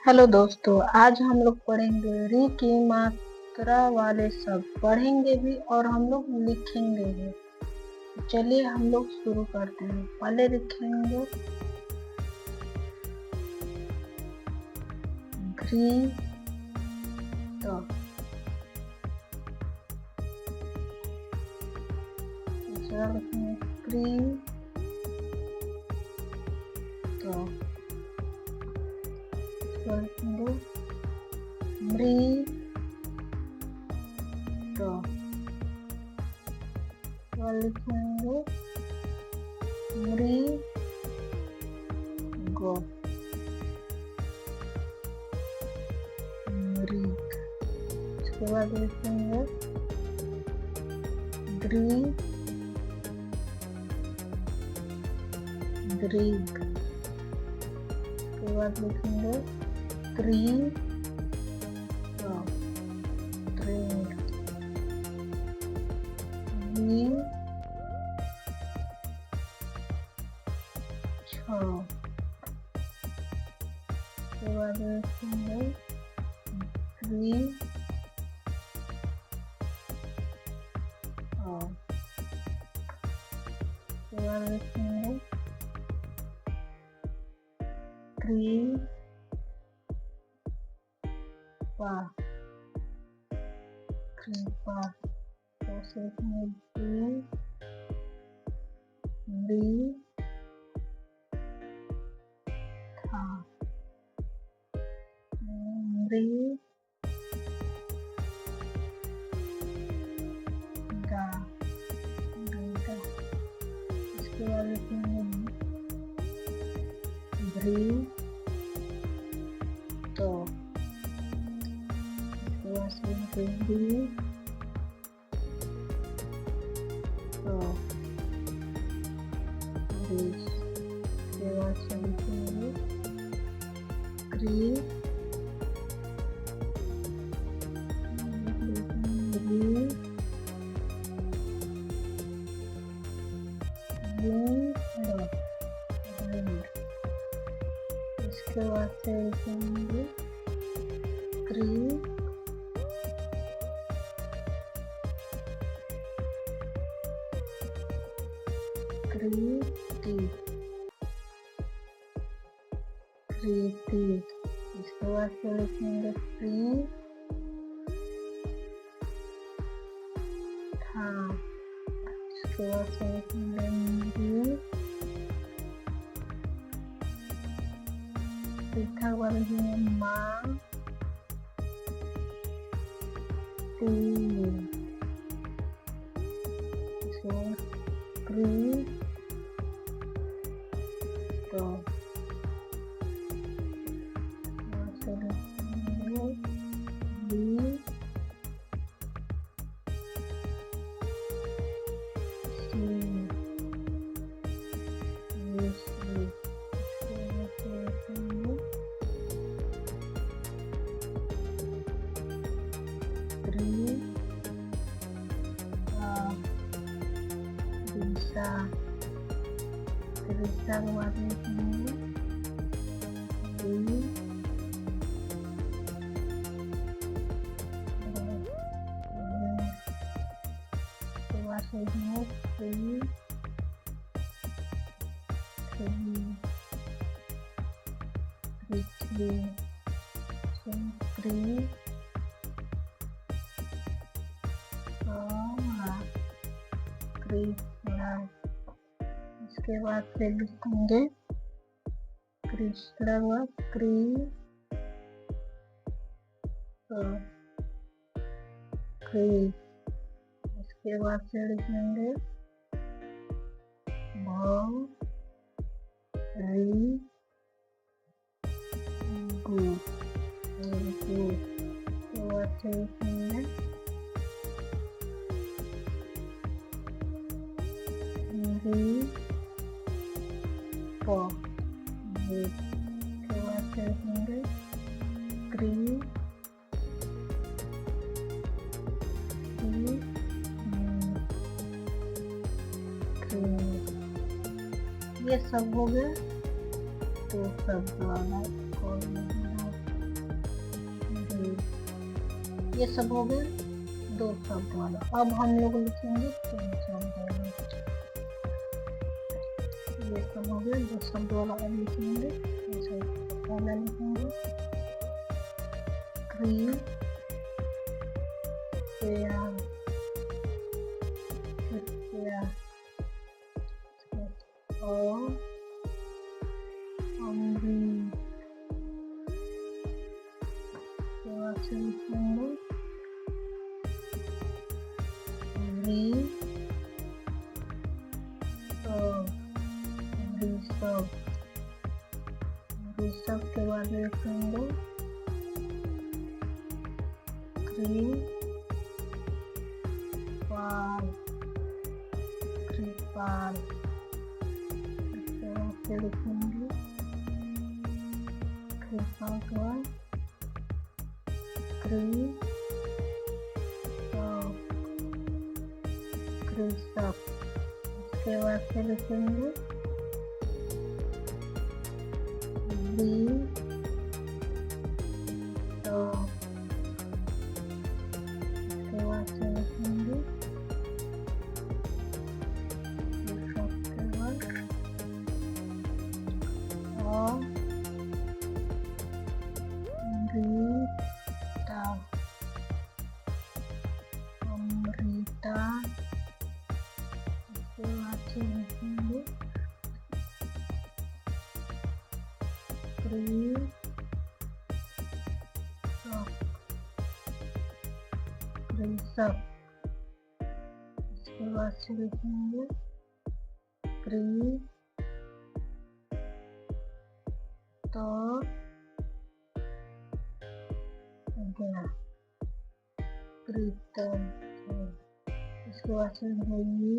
Hello दोस्तों, आज हम लोग पढ़ेंगे री की मात्रा वाले शब्द। पढ़ेंगे भी और हम लोग लिखेंगे भी। चलिए हम लोग शुरू करते हैं। पहले लिखेंगे घृ तो, दूसरा लिखेंगे क्री तो, लिखेंगे मृ तो, लिखेंगे मृगो मृग। इसके बाद लिखेंगे दृग दृग। इसके बाद लिखेंगे त्रिंग त्रिंग। इसके बाद लिखेंगे ग्री इसके बाद लिखेंगे कृपा कृपा। ऐसे लिखेंगे दी था मृगा मृगा। इसके बाद लिखेंगे भ्री तो, इसके बाद से लिखेंगे तो इसके बाद से लिखेंगे क्री इसके बाद से लिखेंगे क्री कृति कृति। इसके बाद से लिखेंगे प्री था। इसके बाद से लिखेंगे तीखा वाले लिखेंगे माँ ती। इसके बाद प्री तो, त्रिशा के बाद लिखेंगे इसके बाद से लिखेंगे कृष्ण क्री इसके बाद से लिखेंगे भव री गु। इसके बाद से लिखेंगे इसके बाद से लिखेंगे क्री ये सब हो गया। तो सब वाला ये सब हो गए 2 शब्द वाला। अब हम लोग लिखेंगे 3 शब्द वाला। ये सब हो गया 2 शब्द वाला। अब लिखेंगे पहला लिखेंगे कृपया, कृपया और अमृत से लिखेंगे ऋषभ के बाद लिखेंगे कृपाल, कृपाल। इसके बाद से लिखेंगे कृपा के बाद कृषक। इसके बाद से लिखेंगे इसके बाद से लिखेंगे अमृता, इसके बाद से लिखेंगे कृषक। इसके बाद से लिखेंगे कृतज्ञ। इसके बाद से शब्द।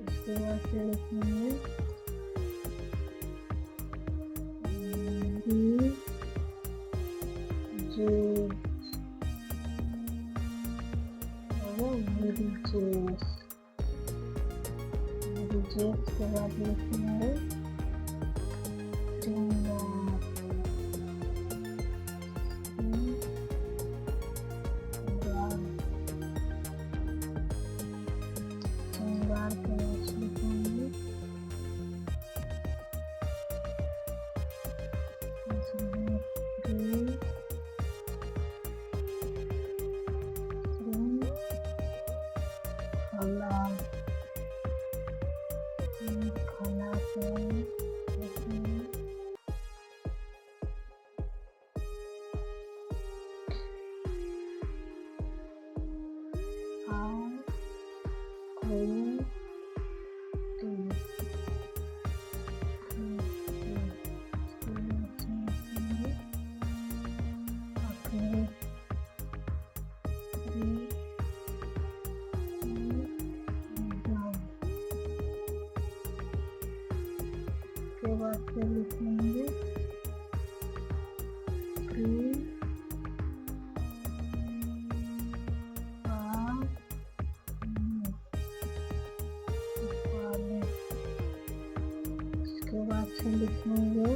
इसके बाद से लिखेंगे के बाद लिखेंगे श्रृंगार के बाद लिखेंगे के बाद से लिखेंगे इसके बाद से लिखेंगे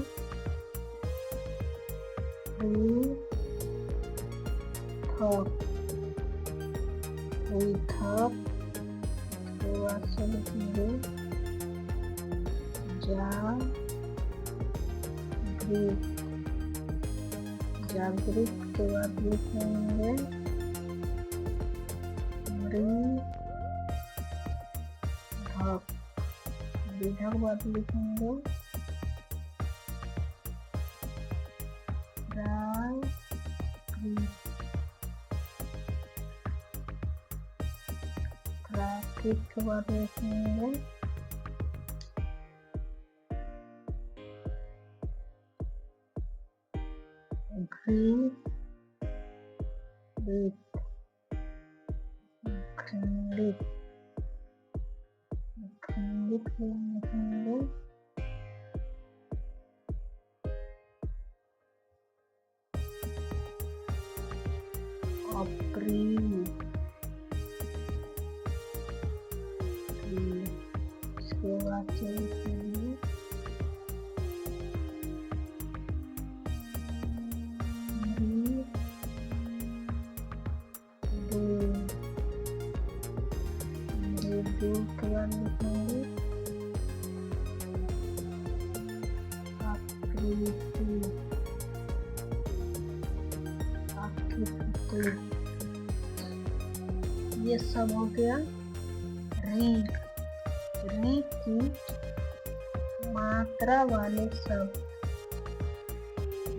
थप। इसके बाद से लिखेंगे जागृत। के बाद लिखेंगे विधक। बाद लिखेंगे प्राकृत। के बाद लिखेंगे खंडित। खंडित लिखेंगे अप्रिय। इसके बाद से लिखेंगे रू के बाद लिखेंगे आकृति, आकृति। ये सब हो गया री। री की मात्रा वाले शब्द,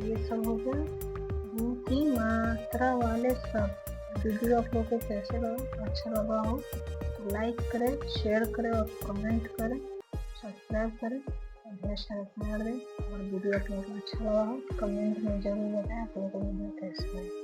ये सब हो गया री की मात्रा वाले शब्द। वीडियो आप लोगों को कैसे लगा, अच्छा लगा हो तो लाइक करें, शेयर करें और कमेंट करें, सब्सक्राइब करें, ढेर सारा प्यार दें। और वीडियो आप लोगों को अच्छा लगा हो कमेंट में जरूर बताएं आप लोगों को वीडियो कैसे लगा।